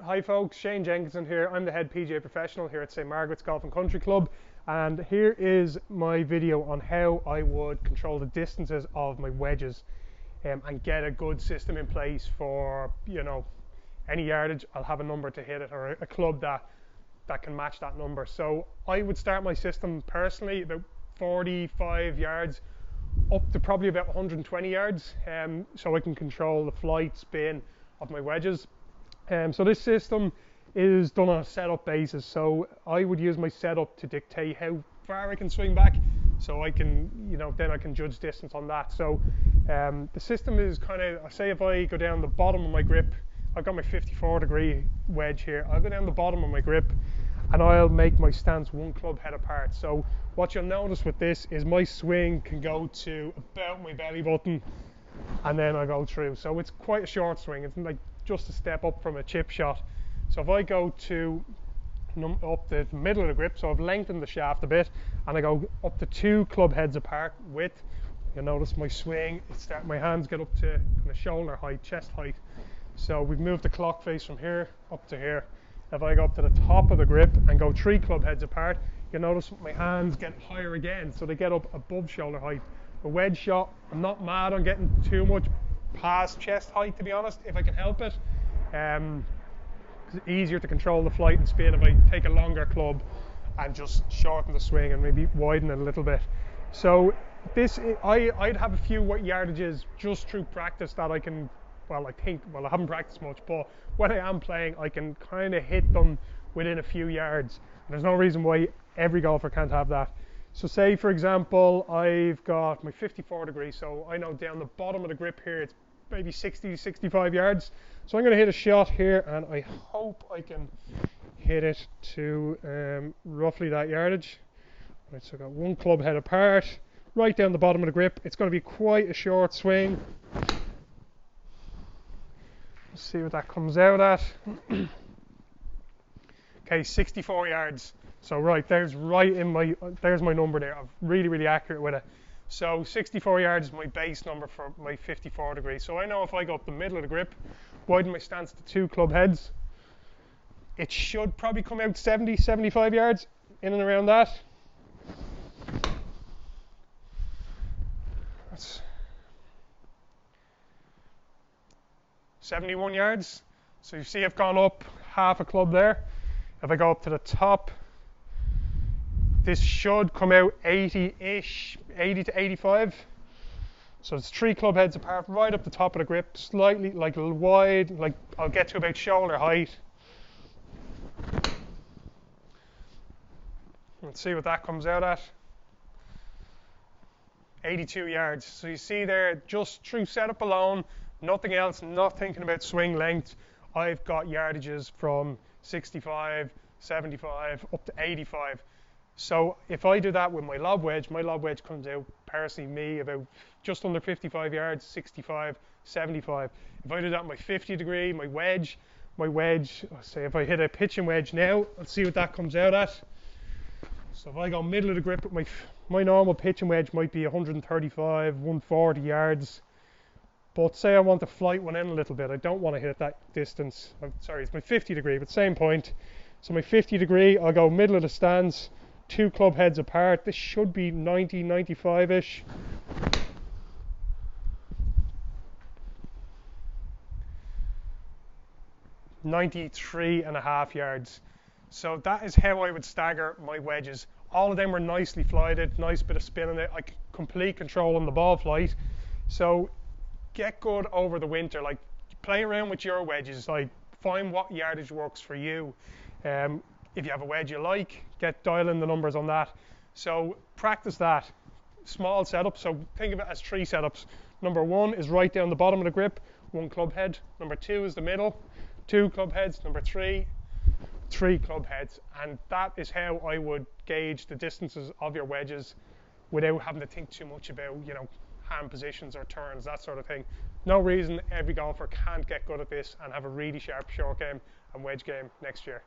Hi folks, Shane Jenkinson here. I'm the head PGA professional here at St. Margaret's Golf and Country Club, and here is my video on how I would control the distances of my wedges and get a good system in place for, any yardage. I'll have a number to hit it, or a club that can match that number. So I would start my system personally about 45 yards up to probably about 120 yards, so I can control the flight, spin of my wedges. So this system is done on a setup basis, so I would use my setup to dictate how far I can swing back, so I can, then I can judge distance on that. So the system is kind of, say if I go down the bottom of my grip, I've got my 54-degree wedge here, I'll go down the bottom of my grip and I'll make my stance one club head apart. So what you'll notice with this is my swing can go to about my belly button and then I go through. So it's quite a short swing. It's like just a step up from a chip shot. So if I go to up the middle of the grip, so I've lengthened the shaft a bit, and I go up to 2 club heads apart with, you'll notice my swing, my hands get up to kind of shoulder height, chest height. So we've moved the clock face from here up to here. If I go up to the top of the grip and go 3 club heads apart, you'll notice my hands get higher again, so they get up above shoulder height. A wedge shot, I'm not mad on getting too much past chest height, to be honest, if I can help it. It's easier to control the flight and spin if I take a longer club and just shorten the swing and maybe widen it a little bit. So this, I'd have a few yardages just through practice that I can, I haven't practiced much, but when I am playing, I can kind of hit them within a few yards. And there's no reason why every golfer can't have that. So say, for example, I've got my 54 degrees, so I know down the bottom of the grip here, it's maybe 60, 65 yards. So I'm going to hit a shot here, and I hope I can hit it to roughly that yardage. Right, so I've got 1 club head apart, right down the bottom of the grip. It's going to be quite a short swing. Let's see what that comes out at. Okay, 64 yards. So right, there's my number there. I'm really accurate with it. So 64 yards is my base number for my 54 degrees. So I know if I go up the middle of the grip, widen my stance to 2 club heads, it should probably come out 70, 75 yards, in and around that. That's 71 yards. So you see I've gone up half a club there. If I go up to the top, this should come out 80-ish, 80 to 85. So it's 3 club heads apart, right up the top of the grip, slightly, like a little wide, like I'll get to about shoulder height. Let's see what that comes out at. 82 yards. So you see there, just through setup alone, nothing else, not thinking about swing length, I've got yardages from 65, 75, up to 85. So if I do that with my lob wedge comes out, personally about just under 55 yards, 65, 75. If I do that with my 50 degree, my wedge, say if I hit a pitching wedge now, let's see what that comes out at. So if I go middle of the grip with my normal pitching wedge might be 135, 140 yards. But say I want to flight one in a little bit, I don't want to hit that distance. I'm sorry, it's my 50 degree, but same point. So my 50 degree, I'll go middle of the stance, 2 club heads apart. This should be 90, 95-ish. (93.5 yards). So that is how I would stagger my wedges. All of them were nicely flighted, nice bit of spin in it, like complete control on the ball flight. So get good over the winter, like play around with your wedges, like find what yardage works for you. If you have a wedge you like, dial in the numbers on that. So practice that. Small setup, so think of it as 3 setups. Number 1 is right down the bottom of the grip, 1 club head. Number 2 is the middle, 2 club heads. Number 3, 3 club heads. And that is how I would gauge the distances of your wedges without having to think too much about, hand positions or turns, that sort of thing. No reason every golfer can't get good at this and have a really sharp short game and wedge game next year.